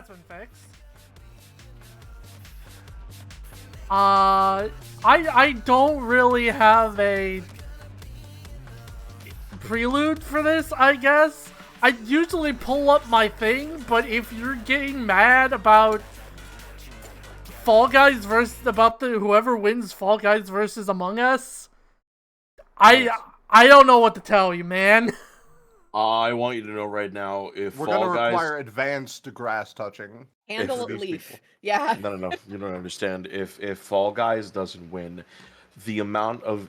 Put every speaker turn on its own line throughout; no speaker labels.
that's been fixed. I don't really have a prelude for this, I guess. I usually pull up my thing, but if you're getting mad about Fall Guys versus whoever wins Fall Guys versus Among Us, I don't know what to tell you, man.
I want you to know right now, if
We're
Fall
gonna
Guys...
require advanced grass touching.
Handle
these
leaf.
people.
Yeah.
No, you don't understand. If Fall Guys doesn't win, the amount of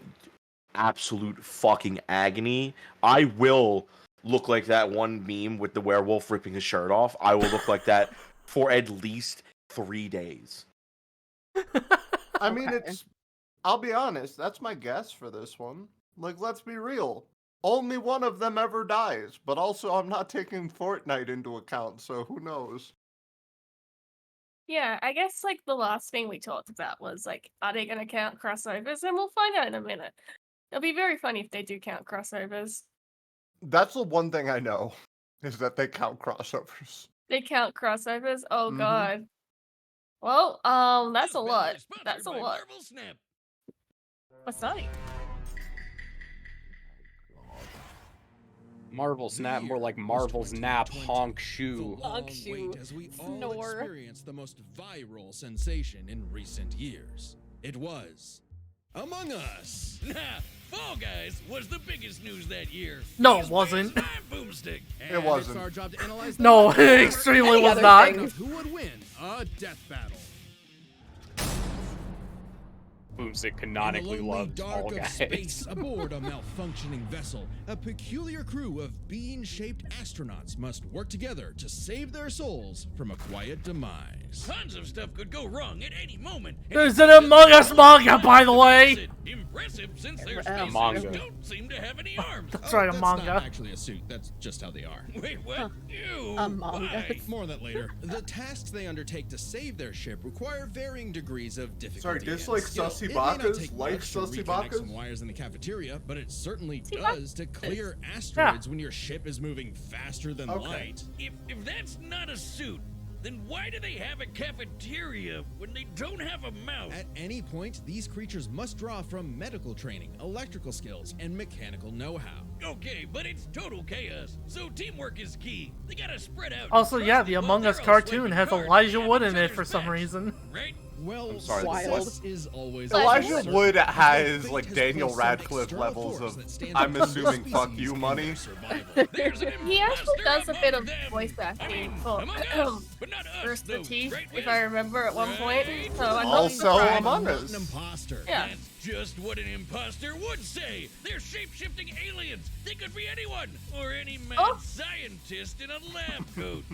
absolute fucking agony, I will look like that one meme with the werewolf ripping his shirt off. I will look like that for at least 3 days.
I mean, I'll be honest, that's my guess for this one. Like, let's be real. Only one of them ever dies, but also I'm not taking Fortnite into account, so who knows?
Yeah, I guess like the last thing we talked about was like, are they gonna count crossovers? And we'll find out in a minute. It'll be very funny if they do count crossovers.
That's the one thing I know, is that they count crossovers.
They count crossovers? Oh
Mhm.
god. Well, that's a lot. That's a lot. What's that?
Marvel Snap, more like Marvel's Nap, honk shoe.
Honk shoe.
As we all
Snore.
experienced the most viral sensation in recent years. It was Among Us.
Nah, Fall Guys was the biggest news that year.
No, it wasn't.
My boomstick.
It wasn't.
It's our job to analyze the
No,
facts.
it extremely
Any
was
other
not.
things.
Who would win a death battle?
Boomstick
In the lonely
canonically loves
dark
Fall
of
Guys.
space, aboard a malfunctioning vessel, a peculiar crew of bean-shaped astronauts must work together to save their souls from a quiet demise.
Tons of stuff could go wrong at any moment.
There's an Among Us manga, by the way.
Impressive, since their
Manga.
spacesuits don't seem to have any arms.
That's right, a
That's
manga.
not actually a suit. That's just how they are.
Wait, what? Ew.
Among
why?
Us.
More on that later. The tasks they undertake to save their ship require varying degrees of difficulty.
Sorry,
and
dislike
skill.
sussy
It may not
bakas?
take
Like
much to
sussy
reconnect
bakas?
some wires in the cafeteria, but it certainly
Sussy
does to clear asteroids when your ship is moving faster than
Okay.
light.
If that's not a suit, then why do they have a cafeteria when they don't have a mouth?
At any point, these creatures must draw from medical training, electrical skills, and mechanical know-how.
Okay, but it's total chaos, so teamwork is key. They gotta spread out. and
Also, yeah,
trust
the
that
Among
while
Us
they're all
cartoon
swiping
has
cards,
Elijah
they
Wood
have
in it
each
for
other's
some
backs,
reason.
Right?
Well,
I'm sorry,
Wild.
success is always
Elijah
Elijah
Wood
But
has,
fate
like,
has
Daniel
placed some
Radcliffe
external
levels
force
of,
that stands
I'm
between the
assuming, fuck
species
you
and
money.
their survival.
There's an
He actually
imposter
does a bit
among
of
them.
voice
I
acting
mean,
for
among us, but not us,
Rooster
though,
Teeth,
right,
if
Wiz?
I remember at one point.
Right.
So I'm not
Also
surprised.
Among
Not
Us.
an imposter.
Yeah.
That's just what an imposter would say. They're shape-shifting aliens. They could be anyone, or any mad
Oh.
scientist in a lab coat.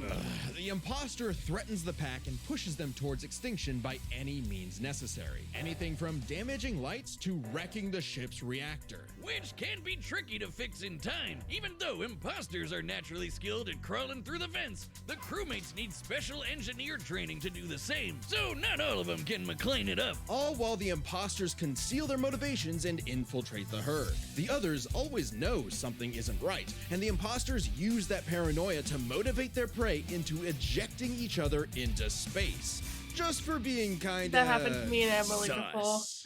The imposter threatens the pack and pushes them towards extinction by any means necessary. Anything from damaging lights to wrecking the ship's reactor.
Which can be tricky to fix in time. Even though imposters are naturally skilled at crawling through the vents, the crewmates need special engineer training to do the same. So not all of them can McLean it up.
All while the imposters conceal their motivations and infiltrate the herd. The others always know something isn't right, and the imposters use that paranoia to motivate their prey into ejecting each other into space. Just for being kinda
That happened to me and Emily before.
sus.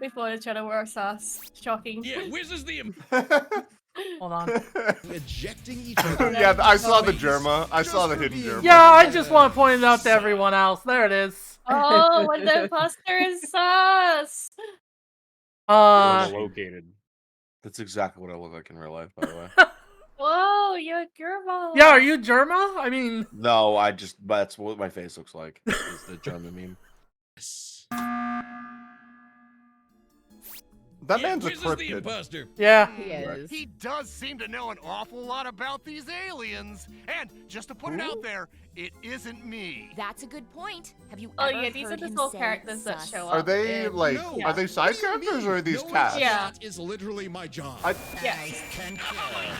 Before they try to wear sus. Shocking.
Yeah, Wiz is the
Hold on.
Ejecting each other.
Yeah, I saw the
Space.
Germa. I saw the
Just for
hidden
being
Germa.
Yeah, I just want to point it out to everyone else. There it is.
Oh, when the imposter is sus!
Located.
That's exactly what I look like in real life, by the way.
Whoa, you're a girl.
Yeah, are you Germa? I mean,
No, that's what my face looks like. Is the German meme.
That
Yeah,
man's a
Wiz is the
cryptid.
imposter.
yeah.
He is.
He does seem to know an awful lot about these aliens. And just to put it out there, it isn't me.
That's a good point. Have you
Oh
ever
yeah, these are
heard
the
him
sole
say
characters that
sus?
show up.
Are they,
in-
like,
No.
are they side
What do you
characters
mean?
or are these
Knowing
cast?
Yeah.
that is literally my job.
I,
Yeah.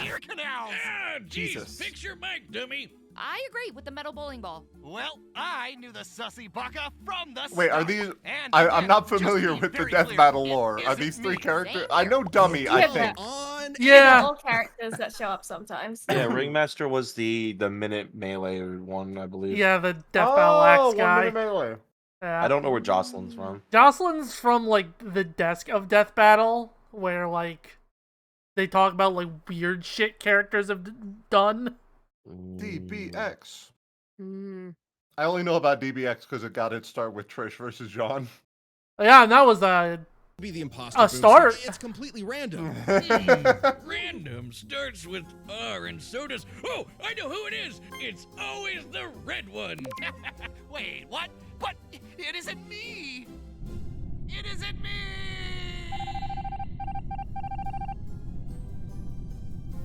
Ear canals.
Ah, jeez,
Jesus.
fix your mic, dummy.
I agree with the metal bowling ball.
Well, I knew the sussy baka from the
Wait, are
start.
these?
And
I'm
again,
not
just
familiar
to be
with the
very
death
clear,
battle
it
lore. Are
isn't
these three
me.
characters?
Same
I know Dummy.
Yeah,
I
but-
think.
On
Yeah.
All characters that show up sometimes.
Yeah, Ringmaster was the minute melee one, I believe.
Yeah, the Death Battle Axe
1
guy.
minute melee.
Yeah.
I don't know where Jocelyn's from.
Jocelyn's from like the desk of Death Battle, where like they talk about like weird shit characters have done.
DBX.
Mm.
I only know about DBX because it got its start with Trish versus John.
Yeah, and that was
be the imposter.
A start.
It's completely random.
Random starts with R and so does. Oh, I know who it is. It's always the red one.
Wait, what? But it isn't me. It isn't me.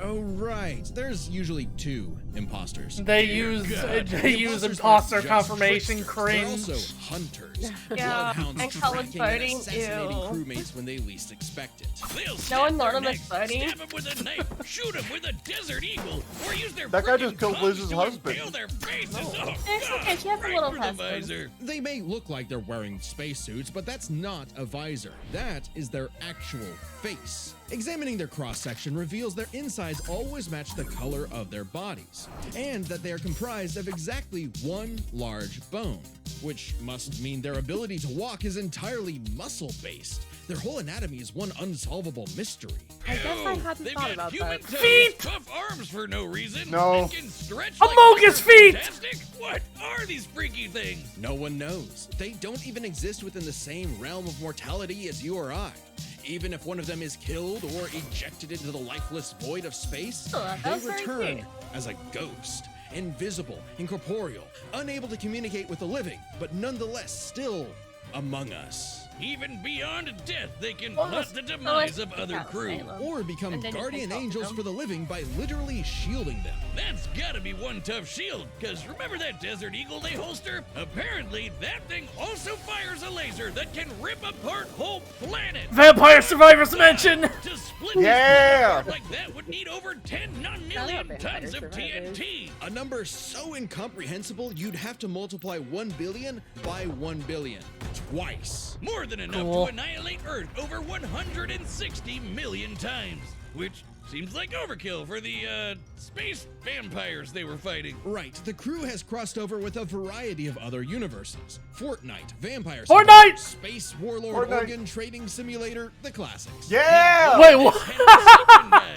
Oh right, there's usually 2 imposters.
they
Dear
use
God.
they use
Imposters
imposter
aren't just
confirmation
tricksters,
cringe.
They're also hunters.
Yeah,
Bloodhounds
and colored
tracking and
voting,
assassinating
ew.
crewmates when they least expect it.
They'll
No
snap their
anonymous
necks,
voting.
stab 'em with a knife, shoot 'em with a desert eagle, or use their
That guy
frickin'
just killed
tongues
Liz's
to
husband.
impale their faces. Oh,
It's okay,
God,
she has a
right
little
through the
husband.
visor.
They may look like they're wearing spacesuits, but that's not a visor. That is their actual face. Examining their cross-section reveals their insides always match the color of their bodies, and that they are comprised of exactly 1 large bone, which must mean their ability to walk is entirely muscle-based. Their whole anatomy is one unsolvable mystery.
I guess I
Ew,
hadn't
they've
thought
got
about
human
that.
toes,
Feet!
tough arms for no reason.
No.
And can stretch
Amogus
like
feet!
Fantastic. What are these freaky things?
No one knows. They don't even exist within the same realm of mortality as you or I. Even if one of them is killed or ejected into the lifeless void of space,
Oh,
they
that's very
return
cute.
as a ghost, invisible, incorporeal, unable to communicate with the living, but nonetheless still among us.
Even beyond death, they can
Well,
plot the
let's
demise of other
out
crew.
Salem.
Or become
And then you
guardian
can talk to
angels
them.
for the living by literally shielding them.
That's gotta be one tough shield, because remember that Desert Eagle they holster? Apparently, that thing also fires a laser that can rip apart whole planets.
Vampire Survivors Dimension!
To split
Yeah!
this planet like that would need over 10 non-million
Vampire
tons of
Survivors.
TNT.
A number so incomprehensible you'd have to multiply 1 billion by 1 billion. Twice.
More than enough
Cool.
to annihilate Earth over 160 million times, which seems like overkill for the space vampires they were fighting.
Right, the crew has crossed over with a variety of other universes. Fortnite, Vampire
Fortnite!
Survivor, Space Warlord
Fortnite.
Organ Trading Simulator, the classics.
Yeah!
Wait, what?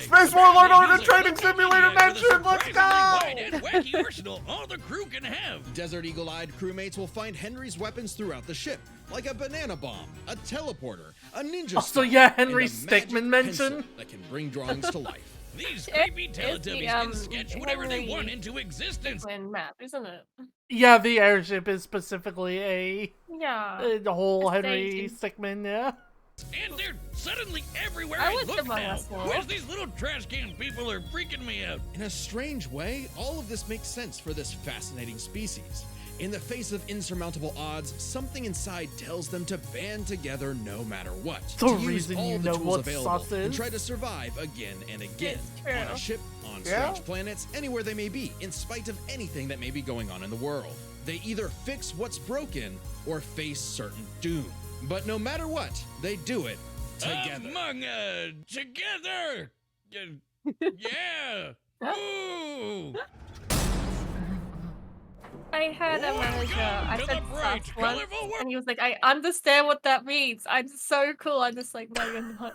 Space Warlord Organ Trading Simulator mentioned, let's go!
Wide and wacky arsenal all the crew can have.
Desert Eagle-eyed crewmates will find Henry's weapons throughout the ship, like a banana bomb, a teleporter, a ninja
Also,
star,
yeah, Henry
and a magic
Stickmin
pencil
mention.
that can bring drawings to life.
These
It
creepy
is
Teletubbies
the,
can sketch whatever they
Henry
want into existence.
When map, isn't it?
Yeah, the airship is specifically
Yeah.
a whole
A
Henry
station.
Stickmin, yeah.
And they're suddenly everywhere
I
I
was
look
Among
now.
Us, though.
Where's these little trash can people are freaking me out.
In a strange way, all of this makes sense for this fascinating species. In the face of insurmountable odds, something inside tells them to band together no matter what.
The
to use
reason
all
you
the
know
tools
what
available
sus
and
is.
try to survive again and again.
It's true.
On a ship, on
Yeah?
strange planets, anywhere they may be, in spite of anything that may be going on in the world. They either fix what's broken or face certain doom. But no matter what, they do it together.
Together. Yeah. Ooh.
I had a manager. I
Welcome to
said
the bright,
sus once,
colorful world.
and he was like, "I understand what that means. I'm so cool." I'm just like, "No, you're not."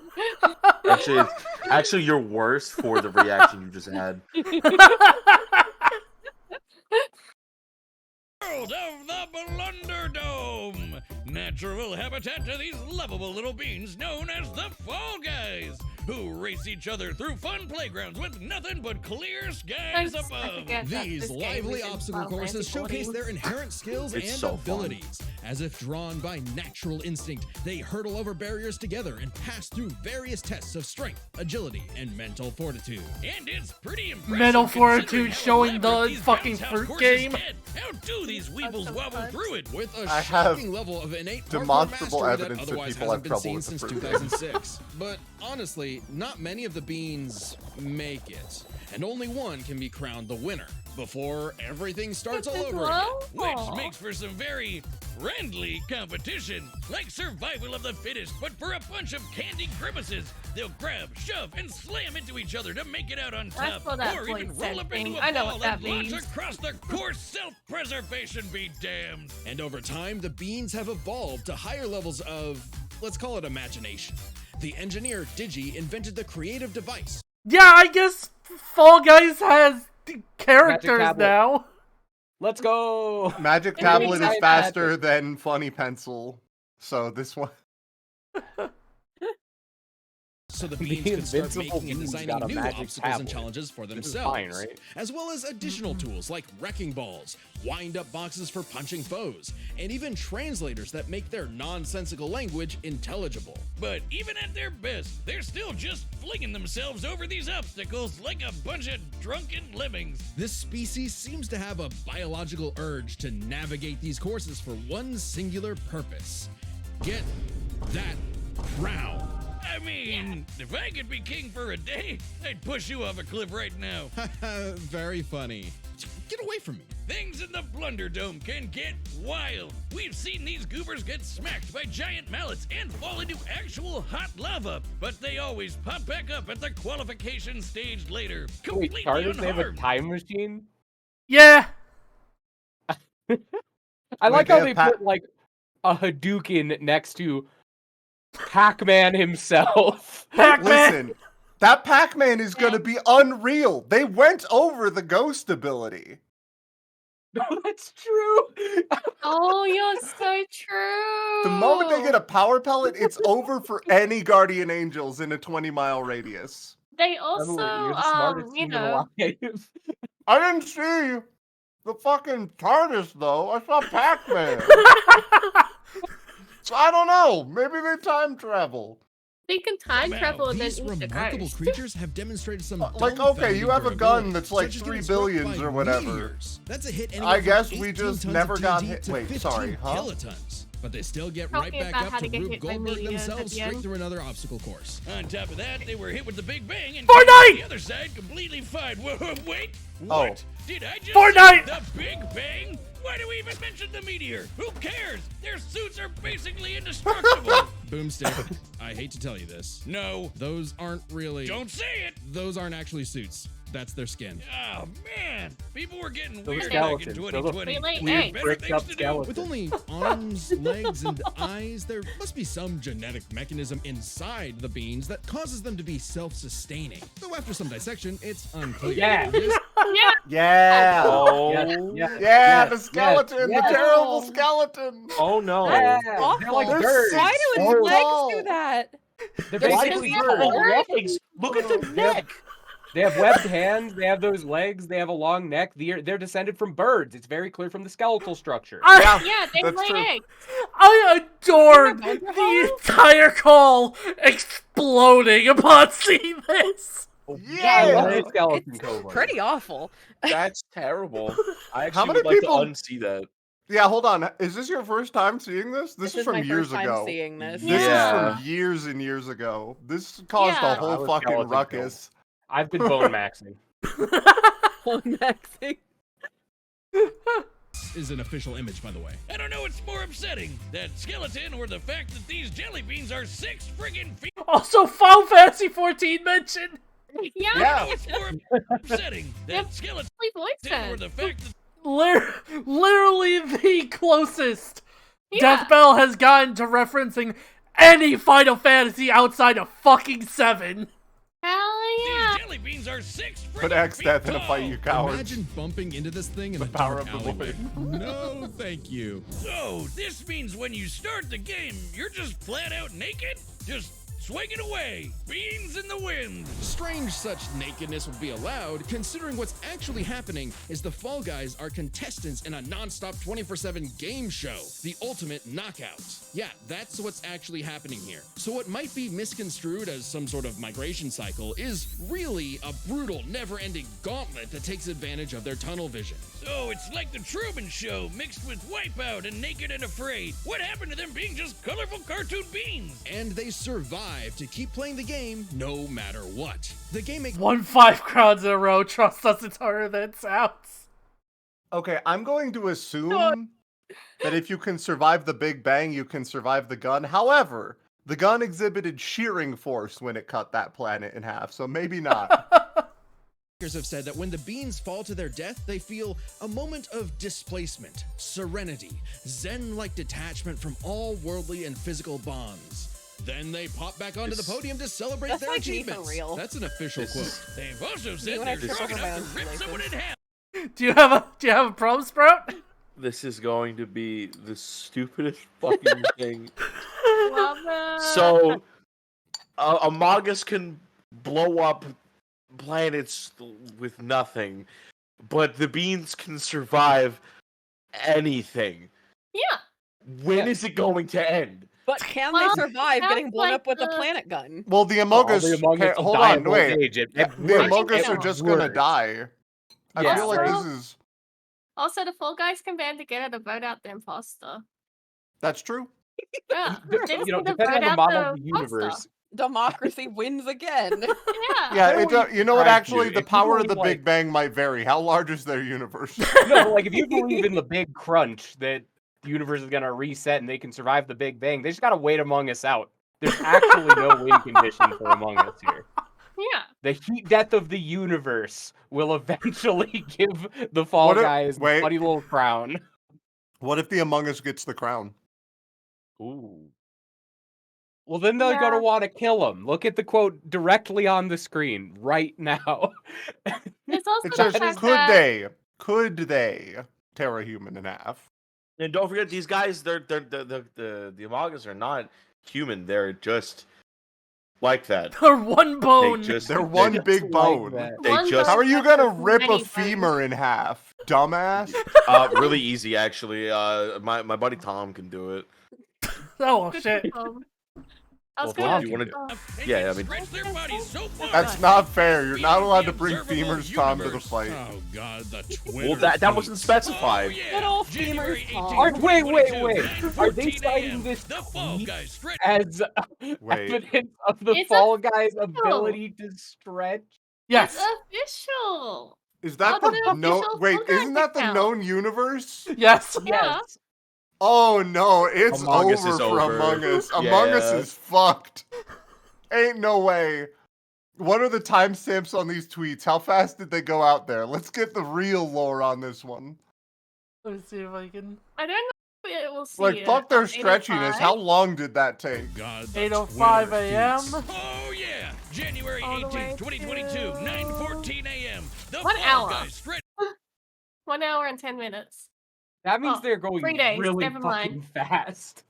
Actually, you're worse for the reaction you just had.
World of the Blunder Dome! Natural habitat to these lovable little beings known as the Fall Guys, who race each other through fun playgrounds with nothing but clear skies
I
above.
forget that
These
this game
lively
is in
obstacle
Final
courses
Fantasy
showcase
14.
their inherent skills
It's
and
so fun.
abilities. As if drawn by natural instinct, they hurtle over barriers together and pass through various tests of strength, agility, and mental fortitude.
And it's pretty impressive.
Mental
considering
fortitude
how
showing the
elaborate these
fucking
bounce house
fruit
courses
game.
get. How do these weebles
so
wobble
fun.
through it?
With a
I have
shocking level of innate parkour
demonstrable
mastery
evidence
that
that
otherwise
people
hasn't
have
been
trouble
seen
with the
since
fruit game.
2006. But honestly, Sadly, not many of the beans make it, and only one can be crowned the winner before everything starts all over again.
Which makes for some very friendly competition, like survival of the fittest, but for a bunch of candy grimaces. They'll grab, shove, and slam into each other to make it out on top,
what that
or even
voice
roll
said
up
thing.
into
I
a
know
ball
what that
and launch
means.
across the course. Self-preservation be damned.
And over time, the beans have evolved to higher levels of, let's call it imagination. The engineer Digi invented the creative device.
Yeah, I guess Fall Guys has characters
tablet.
now.
Let's go.
Magic
It
Tablet
makes
is
sense.
faster than Funny Pencil, so this one.
So the
The
beans can start
invincible
making and
beans
designing
got a
new
magic
obstacles and
tablet.
challenges for
This is
themselves,
fine, right?
as well as additional tools like wrecking balls, wind-up boxes for punching foes, and even translators that make their nonsensical language intelligible.
But even at their best, they're still just flinging themselves over these obstacles like a bunch of drunken lemmings.
This species seems to have a biological urge to navigate these courses for one singular purpose: get that crown.
I mean, if I could be king for a day, I'd push you off a cliff right now.
Very funny. Get away from me.
Things in the Blunder Dome can get wild. We've seen these goobers get smacked by giant mallets and fall into actual hot lava, but they always pop back up at the qualification stage later,
Wait,
completely
Charlie, they have a
unharmed.
time machine?
Yeah.
I like
they
how
have
they put like a Hadouken next to Pac-Man himself.
Pac-Man.
Listen, that Pac-Man is gonna be unreal. They went over the ghost ability.
That's true.
Oh, you're so true.
The moment they get a power pellet, it's over for any Guardian Angels in a 20-mile radius.
They also,
You're the smartest
you
human
know,
alive.
I didn't see the fucking TARDIS though. I saw Pac-Man. So I don't know. Maybe they time travel.
they can time
Wow,
travel and then
These
eat the
remarkable
ghost.
creatures have demonstrated some
Like, okay, you have a
dumbfounding
gun
durability,
that's like
such as
3
getting swept
billions
by
or whatever.
meteors. That's a hit
I
anywhere from
guess we
18
just
tons of
never got
TNT
hit-
to
wait,
15
sorry, huh?
kilotons. But they still get
Tell
right
me
back
about
up
how
to
to get
Rube
hit by
Goldberg
meteors at
themselves
the
straight
end.
through another obstacle course.
On top of that, they were hit with the Big Bang and
Fortnite!
the other side completely fine. Wait,
Oh.
what? Did I just
Fortnite!
say the Big Bang? Why do we even mention the meteor? Who cares? Their suits are basically indestructible.
Boomstick, I hate to tell you this.
No,
Those aren't really...
don't say it.
Those aren't actually suits. That's their skin.
Oh man, people were getting
Those
weird back in
skeletons. Those
2020.
Wait, wait,
We had
hey.
better
Bricked
things
up
to do.
skeletons.
With only arms, legs, and eyes, there must be some genetic mechanism inside the beans that causes them to be self-sustaining. Though after some dissection, it's unclear.
Yeah.
This-
Yeah.
Oh,
Yeah.
Yeah, the skeleton,
yes.
the terrible skeleton.
oh no.
Yeah,
Awful.
they're like
They're
birds.
sick.
Why do his
so
legs
tall.
do that?
They're
They're
basically
just
birds.
birds.
Legs. Look at the neck.
They have webbed hands. They have those legs. They have a long neck. They're descended from birds. It's very clear from the skeletal structure.
Yeah, they
That's
lay
true.
eggs.
I adored
Remember
the
how?
entire call exploding upon seeing this.
I love
Yeah.
the skeleton
It's
cohort.
pretty awful.
That's terrible. I
How
actually
many
would like
people-
to unsee that.
Yeah, hold on. Is this your first time seeing this? This is
my
from years
first time
ago.
seeing this.
This
Yeah.
is from years and years ago. This caused
Yeah.
a
I
whole
was
fucking
skeleton
ruckus.
I've been bone maxing.
Maxing.
is an official image, by the way.
I don't know what's more upsetting, that skeleton or the fact that these jelly beans are 6 friggin' feet.
Also, Final Fantasy 14 mentioned.
Yeah,
I
Yeah.
don't know what's more upsetting, that skeleton
Sleep voice
or
said.
the fact that
Literally the closest
Yeah.
Death Bell has gotten to referencing any Final Fantasy outside of fucking 7.
Hell yeah.
these jelly beans are 6 friggin'
Put X
feet
Death in a
tall.
fight, you cowards.
Imagine bumping into this thing in
The
a
power
dark
of the
alleyway. No, thank you.
So, this means when you start the game, you're just flat out naked? Just swinging away, beans in the wind.
Strange such nakedness would be allowed, considering what's actually happening is the Fall Guys are contestants in a non-stop 24/7 game show, the Ultimate Knockout. Yeah, that's what's actually happening here. So what might be misconstrued as some sort of migration cycle is really a brutal, never-ending gauntlet that takes advantage of their tunnel vision.
So, it's like the Truman Show mixed with Wipeout and Naked and Afraid. What happened to them being just colorful cartoon beans?
And they survive drive to keep playing the game no matter what. The game makes
Won 5 crowns in a row. Trust us, it's harder than it sounds.
Okay, I'm going to assume that if you can survive the Big Bang, you can survive the gun. However, the gun exhibited shearing force when it cut that planet in half, so maybe not.
have said that when the beans fall to their death, they feel a moment of displacement, serenity, zen-like detachment from all worldly and physical bonds. Then they pop back onto the podium to celebrate
That's
their
like me for
achievements.
real.
That's an official quote.
They've also said
when I
they're
trip
strong
over my
enough to
own
rip someone in half.
Do you have a problem, Sprout?
This is going to be the stupidest fucking thing.
Love it.
So, Among Us can blow up planets with nothing, but the beans can survive anything.
Yeah.
When is it going to end?
But can
Well,
they survive
sounds
getting blown
like
up with a
the-
planet gun?
Well, the Among Us.
The Among Us will
Hold
die
on,
of old
wait.
age. It
The
works.
Among Us
It
are just gonna
works.
die. I
Yeah.
feel like
Also-
this is.
Also, the Fall Guys can band together to vote out the imposter.
That's true.
Yeah.
You
They just
know,
need to
depending on
vote
the
out
model of the
imposter.
universe.
Democracy wins again.
Yeah.
Yeah, you know what?
Thank
Actually,
you.
the
If you
power of the
believe,
Big Bang might vary. How large is their universe?
No, like if you believe in the big crunch that the universe is gonna reset and they can survive the Big Bang, they just gotta wait Among Us out. There's actually no win condition for Among Us here.
Yeah.
The heat death of the universe will eventually give the Fall
What if-
Guys
wait.
a funny little crown.
What if the Among Us gets the crown?
Ooh. Well, then they're gonna
Yeah.
want to kill him. Look at the quote directly on the screen right now.
There's also
It
the
says,
fact
could
that
they tear a human in half?
And don't forget, these guys, the Among Us are not human. They're just like that.
They're one bone.
They're one
just
big
like
bone.
that.
They
one
just-
How are
bone
you gonna
versus
rip a
many
femur
bones.
in half, dumbass?
Really easy, actually. My buddy Tom can do it.
Oh
Good
shit.
people. I was
Well,
gonna.
do you wanna-
oh,
And
Yeah,
can
I mean-
stretch their bodies so far
That's not fair. You're not
beyond
allowed
the
to bring
observable
femurs, Tom, to the
universe.
fight.
Oh god, the Twitter
Well, that
feeds.
wasn't specified.
Oh, yeah.
Good old
January
femurs, Tom.
18th,
Wait.
2022,
Are they
9:14
citing
a.m.
this
The Fall
tweet
Guys stretch
as
Wait.
evidence of the
It's
Fall Guys' ability to stretch?
Yes.
It's official.
Is that
Oh,
the
the
no?
official
Wait,
Fall Guys
isn't that the
account.
known universe?
Yes.
Yeah.
Yes.
Oh no, it's
Among Us
over
is
for
over.
Among Us. Among Us
Yeah.
is fucked. Ain't no way. What are the timestamps on these tweets? How fast did they go out there? Let's get the real lore on this one.
Let me see if I can.
I don't know if it will see
Like,
it.
fuck their
8:05.
stretchiness. How long did that take?
God, the
8:05
Twitter
a.m.
feeds.
Oh yeah! January
All the way
18th, 2022,
to
9:14 a.m. The
1
Fall
hour.
Guys stretch
1 hour and 10 minutes.
That means
Oh,
they're going
3 days,
really
never
fucking
mind.
fast.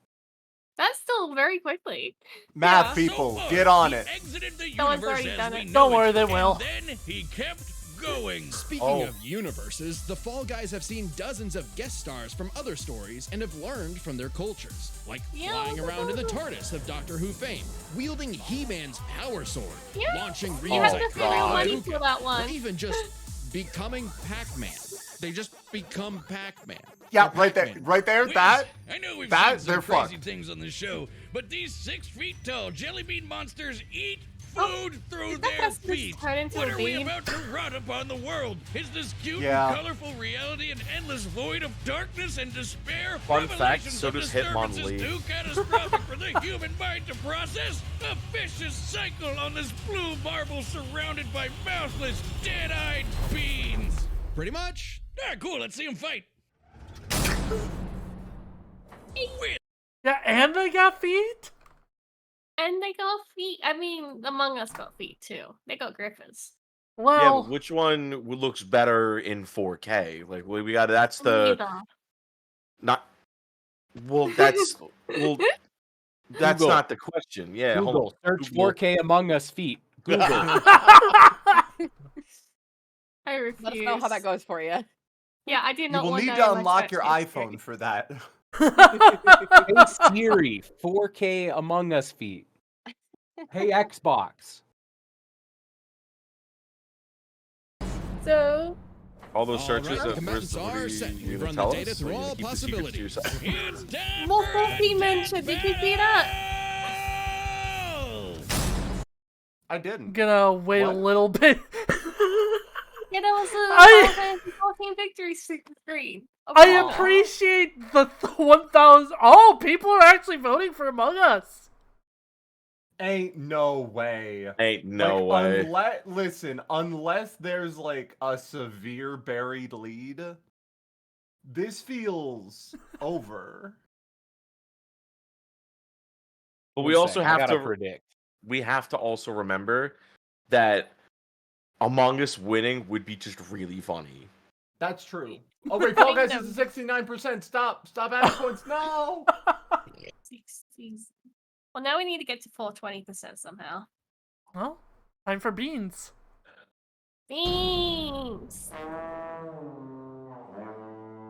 That's still very quickly.
Math
Yeah.
people,
So far,
get on
he
it.
exited the
Someone's
universe
already
as
done
we
it.
know
Don't worry,
it,
they
and
will.
then he kept going.
Speaking of universes, the Fall Guys have seen dozens of guest stars from other stories and have learned from their cultures, like
Yeah,
flying
that's
around in the
awesome.
TARDIS of Doctor Who fame, wielding He-Man's power sword,
Yeah.
launching
You
reels
have
of
to pay real money
bazooka,
for that
or
one.
even just becoming Pac-Man. They just become Pac-Man.
Yeah,
They're
right there,
Pac-Man.
right there.
Wiz,
That
I know we've
that-
seen
they're
some crazy
fucked.
things on the show, but these 6 feet tall jelly bean monsters eat
Oh,
food through
did that
their
just
feet.
turn into
What
a
are we
bean?
about to rot upon the world? Is this cute
Yeah.
and colorful reality an endless void of darkness and despair?
Fun fact,
Revelations
so
of
does
disturbances
Hitmonlee.
too catastrophic for the human mind to process? A vicious cycle on this blue marble surrounded by mouthless, dead-eyed beans.
Pretty much.
Ah, cool. Let's see them fight. Win.
Yeah, and they got feet?
And they got feet. I mean, Among Us got feet too. They got griffins.
Yeah,
Well,
but which one looks better in 4K? Like we got that's the
Neither.
not. Well, that's well, that's
Google.
not the question. Yeah, hold
Google,
on.
search
Google.
4K Among Us feet. Google.
I refuse.
Let us know how that goes for you.
Yeah, I did
you
not
will
want
need
that
to
in my
unlock your
search history.
iPhone for that.
Hey Siri, 4K Among Us feet. Hey Xbox.
So,
All those
All
searches.
right,
of
commanders
what
are
you
set.
gonna
We've run the
tell
data
us?
through
Or you
all
gonna keep the secrets to
possibilities.
yourself?
It's time
more
for
Wolfie
Attack
mentioned. Did you see that?
Battle!
I didn't.
Gonna wait a
What?
little bit.
Yeah, that was
I-
a Final Fantasy 14 victory screen.
I appreciate the 1,000. Oh, people are actually voting for Among Us.
Ain't no way.
Ain't no way.
Unless there's like a severe buried lead, this feels over.
But we
One
also
sec, I
have
gotta
to
predict.
we have to also remember that Among Us winning would be just really funny.
That's true. Oh wait, Fall Guys is at 69%. Stop adding points. No.
60s. Well, now we need to get to full 20% somehow.
Well, time for beans.
Beans.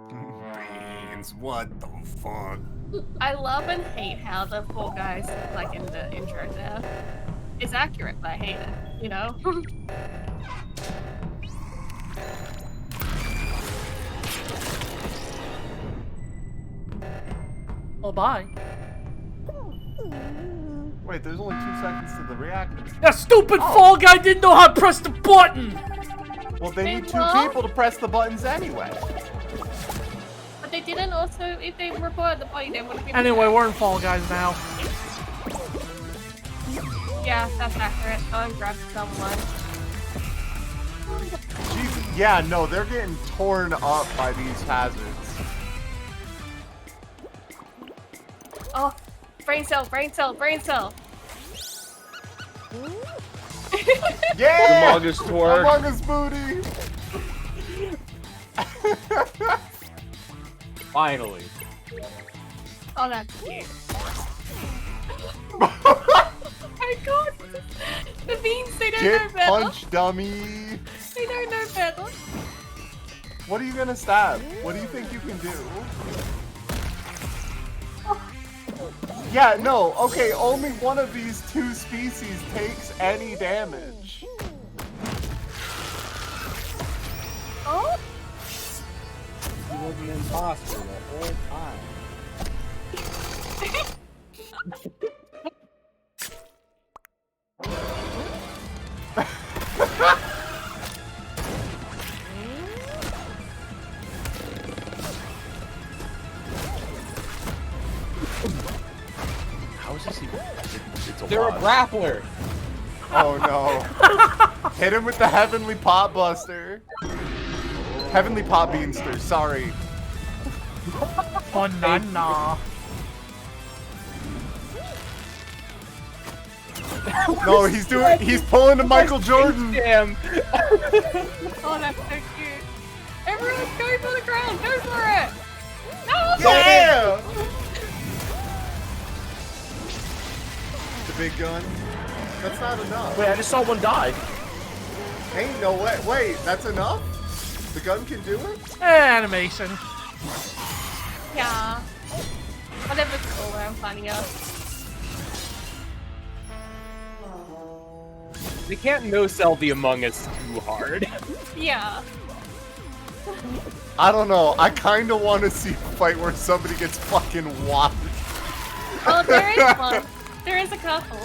Beans, what the fuck?
I love and hate how the Fall Guys look like in the intro there. It's accurate, but I hate it, you know?
Oh, bye.
Wait, there's only 2 seconds to the reactor.
That stupid Fall Guy didn't know how to press the button!
Well, they need 2
Well-
people to press the buttons anyway.
But they didn't also, if they reported the body, they would have been.
Anyway, we're in Fall Guys now.
Yeah, that's accurate. Go and grab someone.
Jesus. Yeah, no, they're getting torn up by these hazards.
Oh, brain cell, brain cell, brain cell.
Yeah!
Among Us twerk.
Among Us booty!
Finally.
Oh, that's cute. Oh my god! The beans, they don't
Get
know better.
punched, dummy!
They don't know better.
What are you gonna stab? What do you think you can do? Yeah, no, okay, only one of these 2 species takes any damage.
Oh?
He was an imposter the whole time.
How is this even? It's
They're a
alive.
grappler.
Oh no. Hit him with the Heavenly Pot Buster. Heavenly Pot Beanster, sorry.
Banana.
No, he's pulling to Michael Jordan.
Damn.
Oh, that's so cute. Everyone's going for the ground. Go for it. No!
Yeah! The big gun. That's not enough.
Wait, I just saw one die.
Ain't no way. Wait, that's enough? The gun can do it?
Animation.
Yeah. Whatever's cooler, I'm funnier.
They can't no-sell the Among Us too hard.
Yeah.
I don't know. I kind of want to see a fight where somebody gets fucking washed.
Oh, there is one. There is a couple.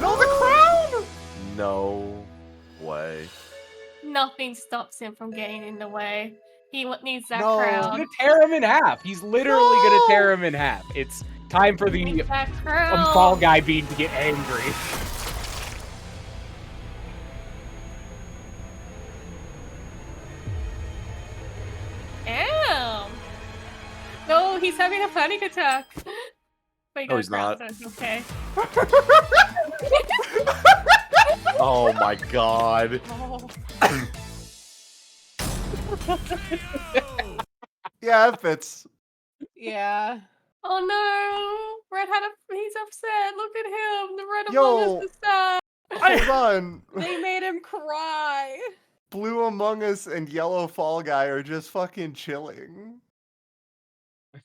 No, the crown!
No way.
Nothing stops him from getting in the way. He needs that
No.
He's
crown.
gonna tear him in half. He's literally gonna tear him in half. It's time for the
Needs that crown.
Fall Guy bean to get angry.
Damn. No, he's having a panic attack. But he
No,
got
he's
a crown,
not.
so it's okay.
Oh my god.
Oh.
Yeah, it fits.
Yeah.
Oh no! Red he's upset. Look at him. The red
Yo.
Among Us is sad.
Hold on.
They made him cry.
Blue Among Us and Yellow Fall Guy are just fucking chilling.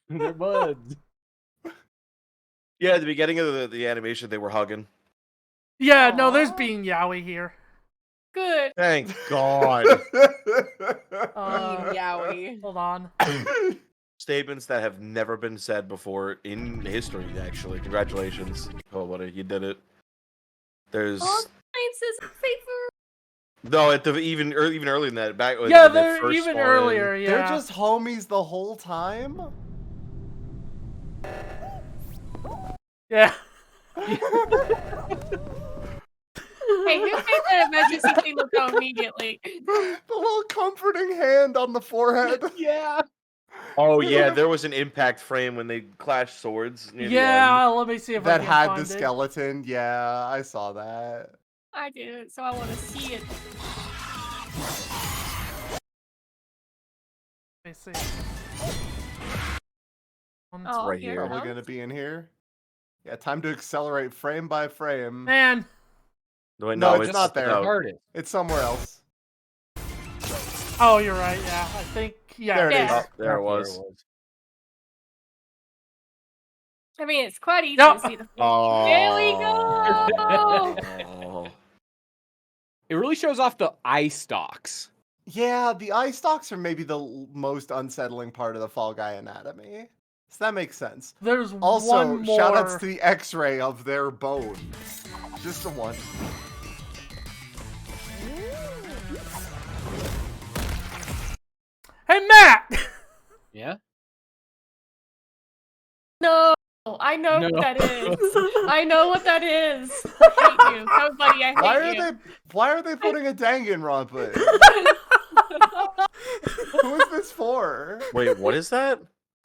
They're buds.
Yeah, at the beginning of the animation, they were hugging.
Yeah, no, there's
Aw.
being Yowie here.
Good.
Thank God.
Yowie.
Hold on.
Statements that have never been said before in history, actually. Congratulations. Oh, buddy, you did it. There's
Oh, Saints is favor.
no at the even earlier than that. Back
Yeah,
when they
they're
first
even
spawned in.
earlier. Yeah.
They're just homies the whole time?
Yeah.
Hey, who made the emergency signal go immediately?
The little comforting hand on the forehead.
Yeah.
Oh yeah, there was an impact frame when they clashed swords near the end.
Yeah, let me see if I
That
can
had
find
the
it.
skeleton. Yeah, I saw that.
I did, so I want to see it.
Let me see.
Oh,
right
here
here.
it
Probably
comes.
gonna be in here. Yeah, time to accelerate frame by frame.
Man.
Wait,
No,
no,
it's not there.
no.
Artist.
It's somewhere else.
Oh, you're right. Yeah, I think. Yeah.
There it
Yeah.
is.
Oh, there it
That's where
was.
I mean, it's quite easy
Yep.
to see the.
Oh.
There we go.
Oh.
It really shows off the eye stalks.
Yeah, the eye stalks are maybe the most unsettling part of the Fall Guy anatomy. So that makes sense.
There's
Also,
one more.
shoutouts to the X-ray of their bone. Just the one.
Hey, Matt.
Yeah.
No, I know
No.
what that is. I know what that is. I hate you. No, buddy, I hate
Why are they putting a Danganronpa in? Who is this for?
Wait, what is that?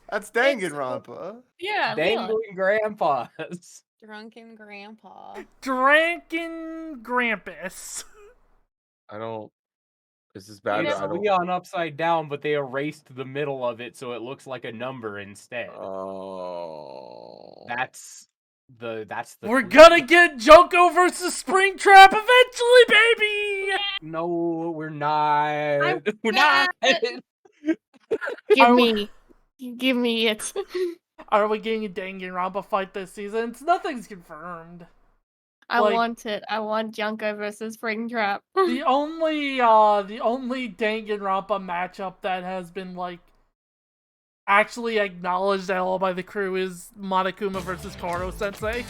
That's Danganronpa.
Yeah, Leon.
Dangling grandpas.
Drunken grandpa.
Dranken Grampus.
I don't. Is this bad?
It's
I don't.
Leon upside down, but they erased the middle of it so it looks like a number instead.
Oh.
That's the
We're
clue.
gonna get Junko versus Springtrap eventually, baby.
No, we're not.
I'm
We're not.
Give me it.
Are we getting a Danganronpa fight this season? Nothing's confirmed.
I
Like-
want it. I want Junko versus Springtrap.
The only Danganronpa matchup that has been like actually acknowledged at all by the crew is Monokuma versus Koro Sensei.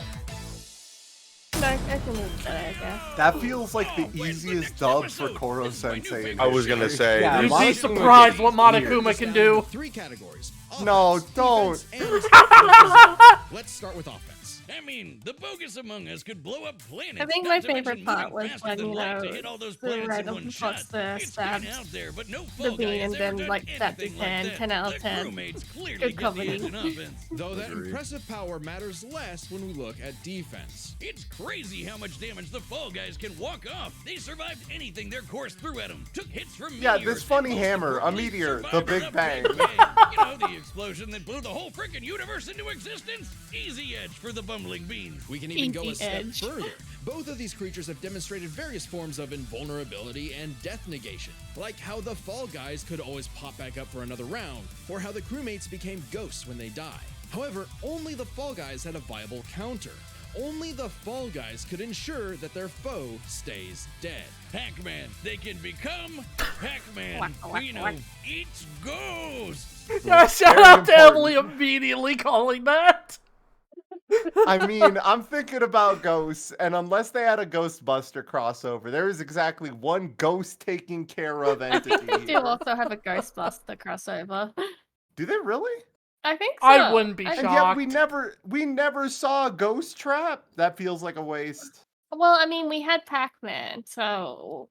I can move that, I guess.
That feels like the easiest dub for Koro Sensei. in
I was gonna
history.
say.
Yeah,
You'd be
Monokuma
surprised
gets
what
weird.
Monokuma
Breaks
can
down
do.
into 3 categories.
No,
Offense,
don't.
defense, and let's start with offense.
I mean, the bogus among us could blow up planets.
I think
not
my
to
favorite
mention
part
moving
was
faster
when,
than
you
light
know,
to hit all those
the
planets in
random
one shot.
Impostor
It's
stabbed
been out there, but no
the
Fall Guy
bean,
has
and
ever
then
done
like that
anything
to 10,
like
10 out of
The
10.
crewmates clearly
Good
got the edge
company.
in offense.
Though that
Agreed.
impressive power matters less when we look at defense.
It's crazy how much damage the Fall Guys can walk off. They survived anything their course threw at them. Took hits from
Yeah,
meteors,
this funny
and most
hammer, a
importantly,
meteor, the
survived
Big
a
Bang.
Big You know, the explosion that blew the whole freaking universe into existence. Easy edge for the bumbling beans.
We can even go a
Easy
step
edge.
further. Both of these creatures have demonstrated various forms of invulnerability and death negation, like how the Fall Guys could always pop back up for another round, or how the crewmates became ghosts when they die. However, only the Fall Guys had a viable counter. Only the Fall Guys could ensure that their foe stays dead.
Pac-Man, they can become Pac-Man.
Whack, whack,
You know,
whack.
eats ghosts.
Yeah, shout
Very
out to
important.
Emily immediately calling that.
I mean, I'm thinking about ghosts, and unless they had a Ghostbuster crossover, there is exactly one ghost taking care of
I think
entity.
they do also have a Ghostbuster crossover.
Do they really?
I think so.
I wouldn't be
I-
And
shocked.
yet we never saw a ghost trap. That feels like a waste.
Well, I mean, we had Pac-Man, so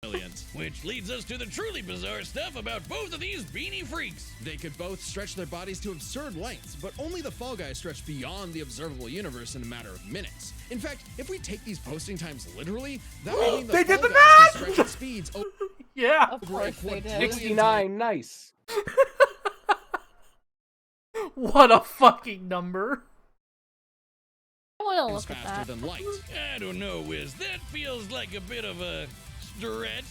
Brilliant.
Which leads us to the truly bizarre stuff about both of these beanie freaks.
They could both stretch their bodies to absurd lengths, but only the Fall Guys stretch beyond the observable universe in a matter of minutes. In fact, if we take these posting times literally, that would mean the
They did
Fall
the
Guys
math!
can stretch at speeds over
Yeah.
Of
a
course they did.
quadrillion
69, nice.
What a fucking number.
I want to
times
look at
faster
that.
than light.
I don't know, Wiz. That feels like a bit of a stretch.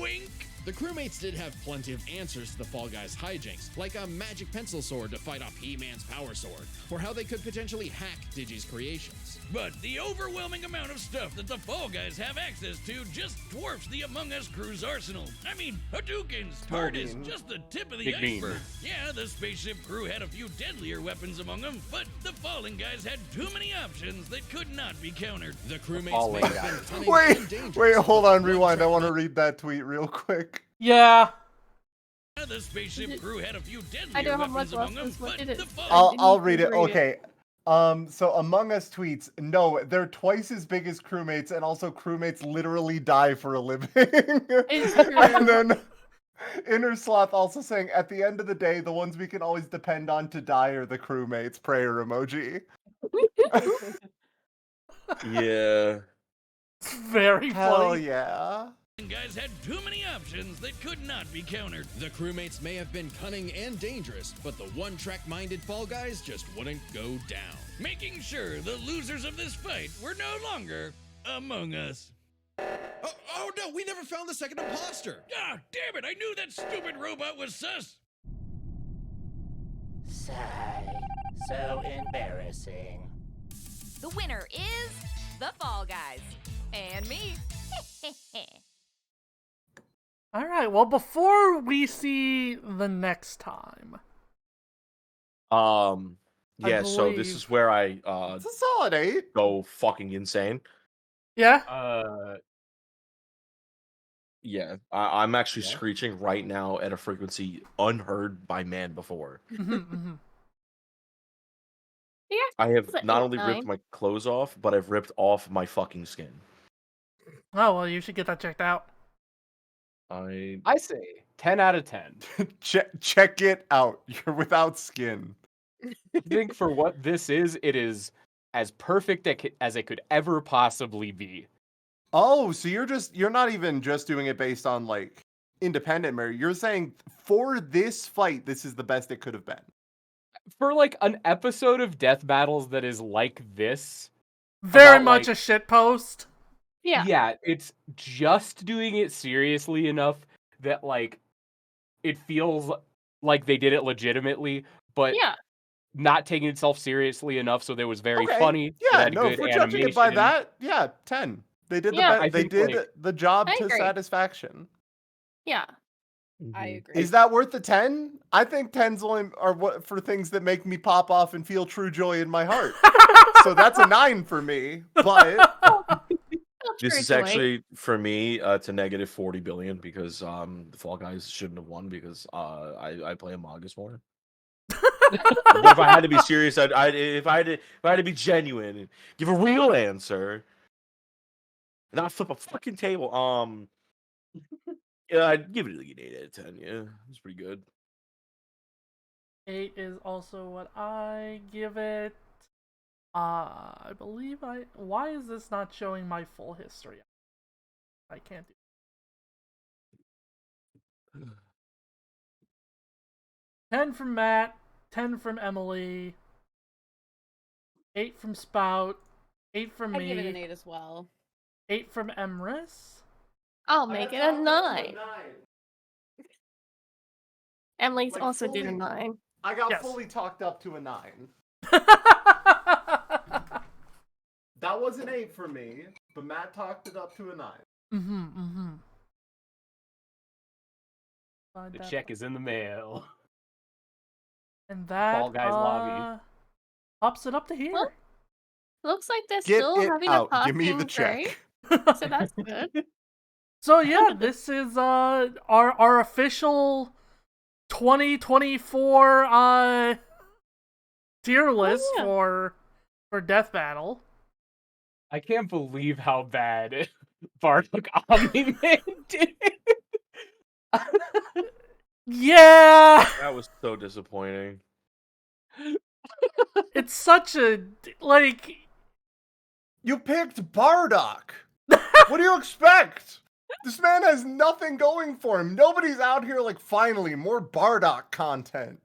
Wink.
The crewmates did have plenty of answers to the Fall Guys hijinks, like a magic pencil sword to fight off He-Man's power sword, or how they could potentially hack Digi's creations.
But the overwhelming amount of stuff that the Fall Guys have access to just dwarfs the Among Us crew's arsenal. I mean, Hadouken's Tard is just the tip of the
Big bean.
iceberg. Yeah, the spaceship crew had a few deadlier weapons among them, but the Fallen Guys had too many options that could not be countered.
The crewmates
Fallen
may have
Guys.
been cunning and
Wait,
dangerous,
hold
but
on,
one
rewind. I
track
want to
mind-
read that tweet real quick.
Yeah.
The spaceship crew had a few
I
deadlier
don't have
weapons
much
among them,
left. What
but
did it?
the Fallen
I'll read it. Okay. So Among Us tweets, no, they're twice as big as crewmates, and also crewmates literally die for a living.
It's true.
And then Inner Sloth also saying, at the end of the day, the ones we can always depend on to die are the crewmates. Prayer emoji.
Yeah.
It's very
Hell
funny.
yeah.
Guys had too many options that could not be countered.
The crewmates may have been cunning and dangerous, but the one-track-minded Fall Guys just wouldn't go down.
Making sure the losers of this fight were no longer among us.
Oh no, we never found the second imposter!
Ah, damn it, I knew that stupid robot was sus.
Sigh. So embarrassing.
The winner is the Fall Guys. And me.
All right. Well, before we see the next time,
Yeah, so this
believe-
is where I
It's a solid 8.
go fucking insane.
yeah.
Yeah, I'm actually
Yeah.
screeching right now at a frequency unheard by man before.
Mhm, mhm.
Yeah,
I have
it's a
not
8,
only
9.
ripped my clothes off, but I've ripped off my fucking skin.
Oh well, you should get that checked out.
I
I say 10 out of 10.
Check it out. You're without skin.
I think for what this is, it is as perfect as it could ever possibly be.
Oh, so you're not even just doing it based on like independent merit. You're saying for this fight, this is the best it could have been.
For like an episode of Death Battles that is like this,
Very
About,
much
like-
a shit post.
Yeah.
it's just doing it seriously enough that like it feels like they did it legitimately, but
Yeah.
not taking itself seriously enough, so there was very
Okay,
funny. it
Yeah,
had
no, if
good
we're judging it by
animation.
that, yeah, 10. They did
Yeah.
the
I
they
think,
did
like-
the job
I
to
agree.
satisfaction.
Yeah.
I
Mhm.
agree.
Is that worth the 10? I think 10s only are what for things that make me pop off and feel true joy in my heart. So that's a 9 for me. But
This is actually for me it's a negative 40 billion because the Fall Guys shouldn't have won because I play Among Us more. But if I had to be serious, if I had to be genuine and give a real answer, and not flip a fucking table, yeah, I'd give it like an 8 out of 10. Yeah, it's pretty good.
8 is also what I give it. I believe Why is this not showing my full history? I can't do. 10 from Matt. 10 from Emily. 8 from Spout. 8 from
I
me.
give it an 8 as well.
8 from Emrys.
I'll make it a 9. Emily's
Like,
also did a
fully-
9.
I got
Yes.
fully talked up to a 9. That was an 8 for me, but Matt talked it up to a 9.
The check is in the mail.
And that
Fall Guys lobby.
pops it up to here.
Well, Looks like they're
Get
still
it
having
out.
a
Give me the
passing
check.
break, so that's good.
So yeah, this is our official 2024 tier list
yeah.
for Death Battle.
I can't believe how bad Bardock Omni-Man did.
Yeah,
That was so disappointing.
it's such a like.
You picked Bardock. What do you expect? This man has nothing going for him. Nobody's out here like, finally, more Bardock content.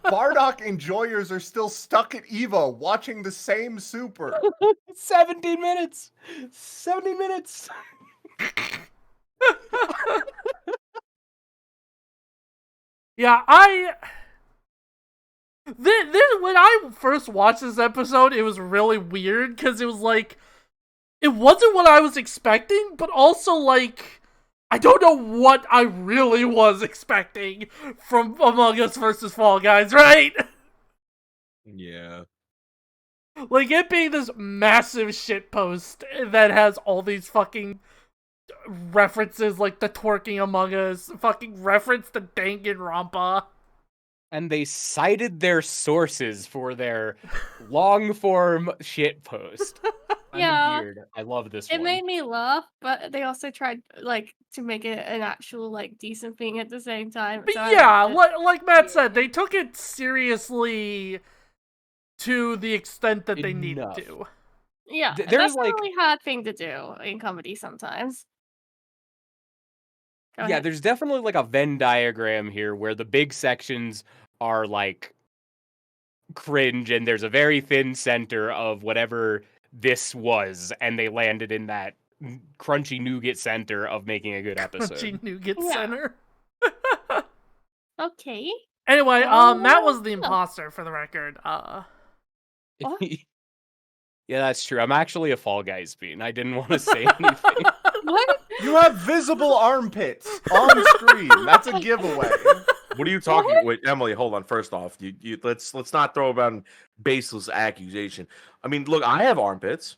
Bardock enjoyers are still stuck at Evo watching the same super.
17 minutes. 70 minutes.
Yeah, when I first watched this episode, it was really weird because it was like it wasn't what I was expecting, but also like I don't know what I really was expecting from Among Us versus Fall Guys, right?
Yeah.
Like it being this massive shitpost that has all these fucking references like the twerking Among Us, fucking reference to Danganronpa.
And they cited their sources for their long-form shitpost.
Yeah.
Weird. I love this
It
one.
made me laugh, but they also tried like to make it an actual like decent thing at the same time.
But
so I
yeah,
liked it.
like Matt said, they took it seriously to the extent that they needed
Enough.
to.
Yeah,
There's,
that's
like-
a really hard thing to do in comedy sometimes. Go
Yeah,
ahead.
there's definitely like a Venn diagram here where the big sections are like cringe and there's a very thin center of whatever this was, and they landed in that crunchy nougat center of making a good episode.
Crunchy Nougat
Yeah.
Center.
Okay.
Anyway,
Well,
Matt was the
yeah.
imposter for the record.
What?
Yeah, that's true. I'm actually a Fall Guys bean. I didn't want to say anything.
What?
You have visible armpits on screen. That's a giveaway.
What are you talking? Wait, Emily, hold on. First off, you let's not throw around baseless accusation. I mean, look, I have armpits.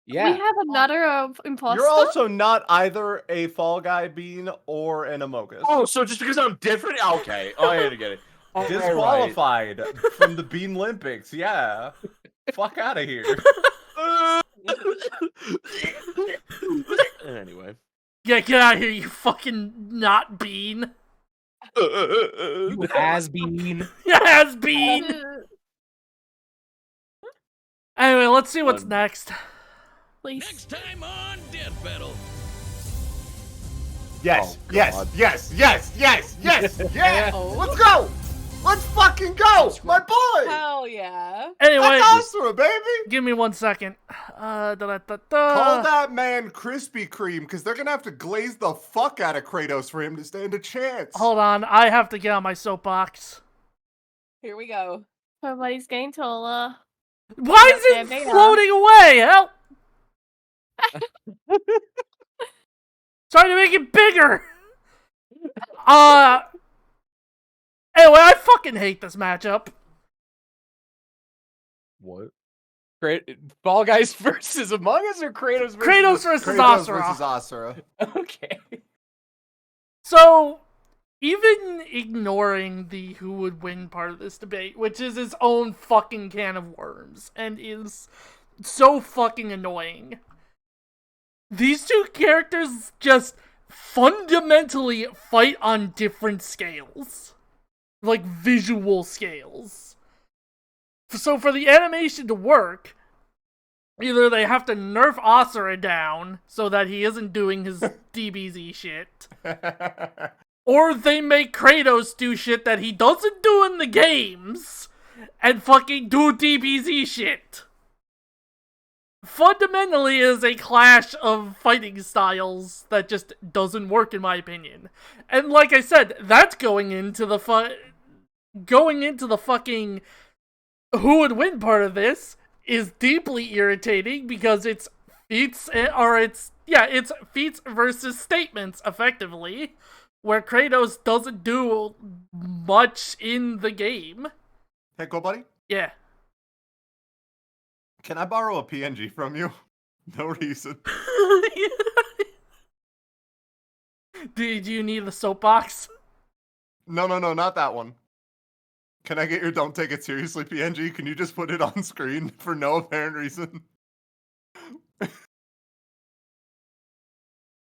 Yeah.
We have another imposter.
You're also not either a Fall Guy bean or an Among Us.
Oh, so just because I'm different? Okay. Oh, I had to get it. All
Disqualified from the Bean Olympics. Yeah. Fuck out of here.
Anyway.
Yeah, get out of here, you fucking not bean.
You has been.
You has bean. Anyway, let's see what's next.
Please.
Next time on Death Battle.
Yes,
Oh,
yes,
God.
yes, yes, yes, yes, yeah.
Oh.
Let's go. Let's fucking go, my boy.
Hell yeah.
Anyway,
That's awesome, baby.
give me 1 second.
Call that man Krispy Kreme, because they're gonna have to glaze the fuck out of Kratos for him to stand a chance.
Hold on, I have to get on my soapbox.
Here we go.
Everybody's getting taller.
Why is
Yeah,
it
they are.
floating away? Help! Trying to make it bigger. Anyway, I fucking hate this matchup.
What?
Fall Guys versus Among Us or Kratos versus
Kratos versus
Kratos
Asura.
versus Asura.
Okay.
So, even ignoring the who would win part of this debate, which is its own fucking can of worms, and is so fucking annoying, these two characters just fundamentally fight on different scales. Like, visual scales. So for the animation to work, either they have to nerf Asura down so that he isn't doing his DBZ shit, or they make Kratos do shit that he doesn't do in the games, and fucking do DBZ shit. Fundamentally is a clash of fighting styles that just doesn't work in my opinion. And like I said, that's going into the fucking who would win part of this is deeply irritating because it's feats versus statements effectively, where Kratos doesn't do much in the game.
Hey, go, buddy.
Yeah.
Can I borrow a PNG from you? No reason.
Do you need the soapbox?
No, not that one. Can I get your don't take it seriously PNG? Can you just put it on screen for no apparent reason?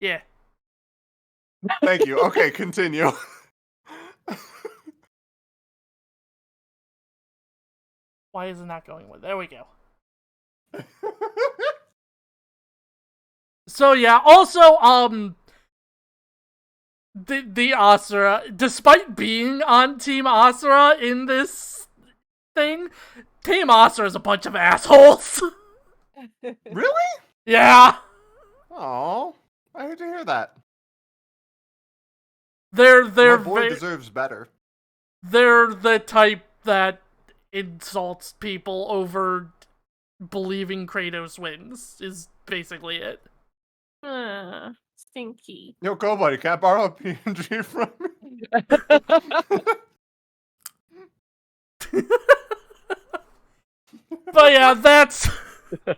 Yeah.
Thank you. Okay, continue.
Why is it not going with? There we go. So yeah, also, the Asura, despite being on Team Asura in this thing, Team Asura is a bunch of assholes.
Really?
Yeah.
Oh, I hate to hear that.
They're
My boy
very,
deserves better.
they're the type that insults people over believing Kratos wins, is basically it.
Stinky.
Yo, go, buddy. Can I borrow a PNG from you?
But yeah, that's... Can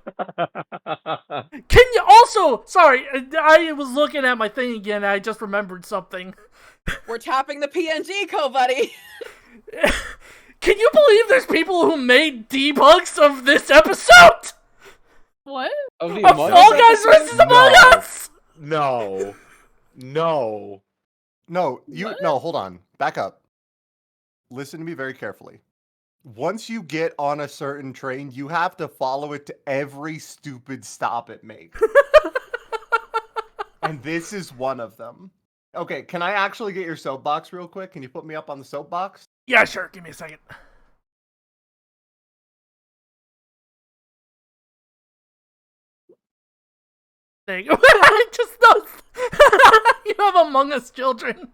you also... Sorry, I was looking at my thing again and I just remembered something.
We're tapping the PNG, buddy.
Can you believe there's people who made debugs of this episode?
What?
Of the
Of
Among
Fall
Us
Guys
episode?
versus Among Us!
No. No.
No, no, hold on. Back up. Listen to me very carefully. Once you get on a certain train, you have to follow it to every stupid stop it makes. And this is one of them. Okay, can I actually get your soapbox real quick? Can you put me up on the soapbox?
Yeah, sure. Give me a second. There you go. I just noticed. You have Among Us children.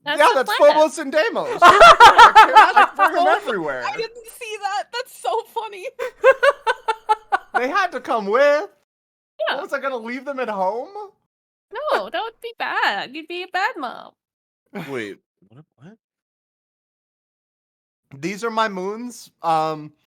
That's Phobos and Deimos. I bring them everywhere.
I didn't see that. That's so funny.
They had to come with.
Yeah.
What, was I gonna leave them at home?
No, that would be bad. You'd be a bad mom.
Wait. What?
These are my moons.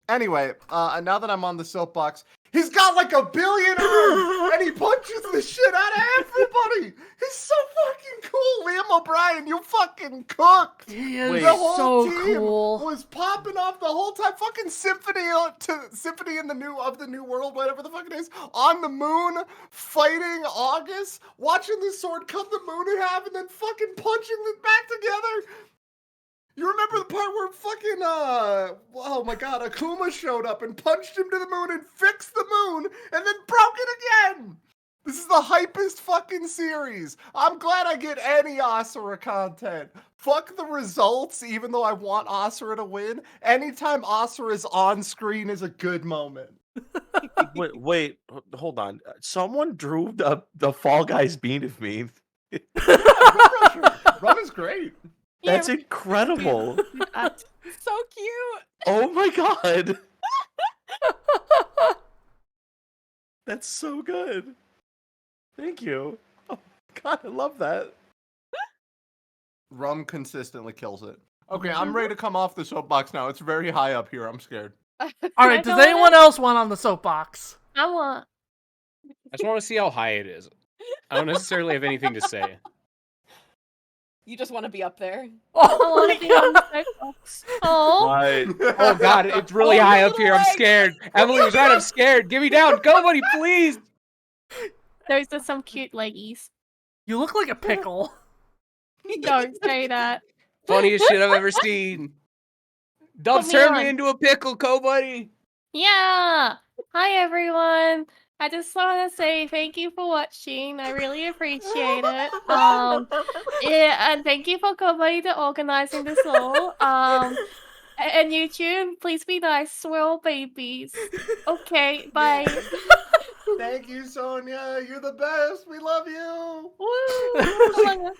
Anyway, now that I'm on the soapbox, he's got like $1 billion and he punches the shit out of everybody. He's so fucking cool, Liam O'Brien. You fucking cooked.
He is
Wait,
The whole
so
team
cool.
was popping off the whole time. Fucking Symphony in the New World, whatever the fuck it is, on the moon, fighting August, watching the sword cut the moon in half, and then fucking punching it back together. You remember the part where fucking, oh my god, Akuma showed up and punched him to the moon and fixed the moon and then broke it again? This is the hypest fucking series. I'm glad I get any Asura content. Fuck the results, even though I want Asura to win. Anytime Asura is on screen is a good moment.
Wait, hold on. Someone drew the Fall Guys bean of me.
Rum is great.
That's incredible.
So cute.
Oh my god. That's so good. Thank you. Oh god, I love that.
Rum consistently kills it. Okay, I'm ready to come off the soapbox now. It's very high up here. I'm scared.
Alright, does anyone else want on the soapbox?
I want.
I just want to see how high it is. I don't necessarily have anything to say.
You just want to be up there.
Oh my god!
Oh god, it's really high up here. I'm scared. Emily was right. I'm scared. Get me down. Go, buddy, please.
Those are some cute leggies.
You look like a pickle.
Don't say that.
Funniest shit I've ever seen. Dubs turned me into a pickle,
Yeah.
buddy.
Hi, everyone. I just want to say thank you for watching. I really appreciate it. Yeah, and thank you for Kobani to organizing this all. And YouTube, please be nice. We're all babies. Okay, bye.
Thank you, Sonia. You're the best. We love you.
Woo!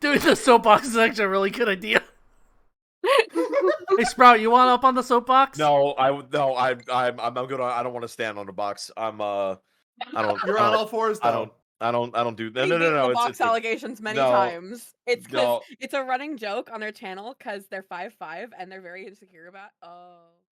Doing the soapbox is actually a really good idea. Hey Sprout, you want up on the soapbox?
No, I'm not good. I don't want to stand on the box. I don't.
You're on all fours though.
I don't do that.
We've
No.
made the box allegations many times. It's because
No.
it's a running joke on their channel because they're 5'5" and they're very insecure about. Oh.